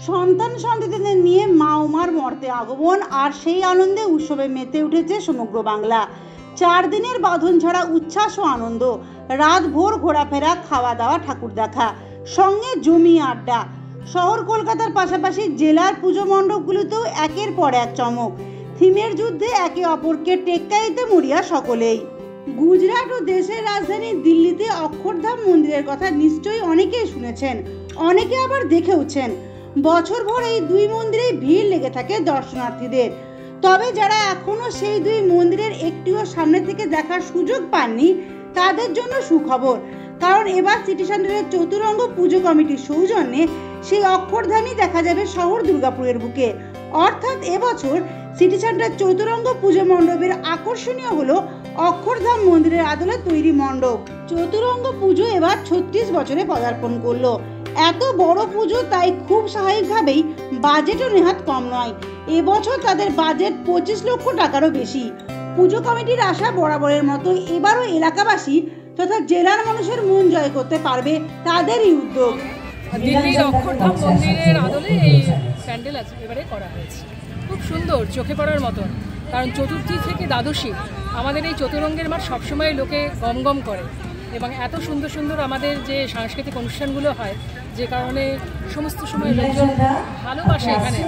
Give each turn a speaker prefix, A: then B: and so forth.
A: সন্তান সন্ততিদের নিয়ে মা উমার মর্তে আগমন আর সেই আনন্দে উৎসবে মেতে উঠেছে সমগ্র বাংলা। 4 দিনের বাঁধন ছাড়া উচ্ছ্বাস ও আনন্দ, রাত ভোর ঘোরাফেরা, খাওয়া দাওয়া, ঠাকুর দেখা, সঙ্গে জমি আড্ডা। শহর কলকাতার পাশাপাশি জেলার পুজো মণ্ডপগুলিতেও একের পর এক চমক। থিমের যুদ্ধে একে অপরকে টেক্কা দিতে মরিয়া সকলেই। গুজরাট ও দেশের রাজধানী দিল্লিতে অক্ষরধাম মন্দিরের কথা নিশ্চয়ই অনেকেই শুনেছেন, অনেকে আবার দেখেওছেন। বছরভর এই দুই মন্দিরেই ভিড় লেগে থাকে দর্শনার্থীদের। তবে যারা এখনো সেই দুই মন্দিরের একটিও সামনে থেকে দেখার সুযোগ পাননি, তাদের জন্য সুখবর। কারণ এবার সিটি সেন্টারের চতুরঙ্গ পুজো কমিটির সৌজন্যে সেই অক্ষরধামই দেখা যাবে শহর দুর্গাপুরের বুকে। অর্থাৎ এবছর সিটি সেন্টার চতুরঙ্গ পুজো মণ্ডপের আকর্ষণীয় হলো অক্ষরধাম মন্দিরের আদলে তৈরি মণ্ডপ। চতুরঙ্গ পুজো এবার 36 বছরে পদার্পণ করলো। এত বড় পুজো, তাই খুব স্বাভাবিকভাবেই বাজেটও নেহাত কম নয়। এবছর তাদের বাজেট 25 লক্ষ টাকারও বেশি। পুজো কমিটির আশা বরাবরের মতো এবারও এলাকাবাসী তথা জেলার মানুষের মন জয় করতে পারবে তাদেরই উদ্যোগ।
B: দিল্লির অক্ষরধাম মন্দিরের আদলে এই প্যান্ডেল এবারে করা হয়েছে, খুব সুন্দর, চোখে পড়ার মতন। কারণ চতুর্থী থেকে দ্বাদশী আমাদের এই চতুরঙ্গের মাঠ সবসময় লোকে গম করে, এবং এত সুন্দর সুন্দর আমাদের যে সাংস্কৃতিক অনুষ্ঠানগুলো হয়, যে কারণে সমস্ত সময় লোকজন ভালোবাসে এখানে।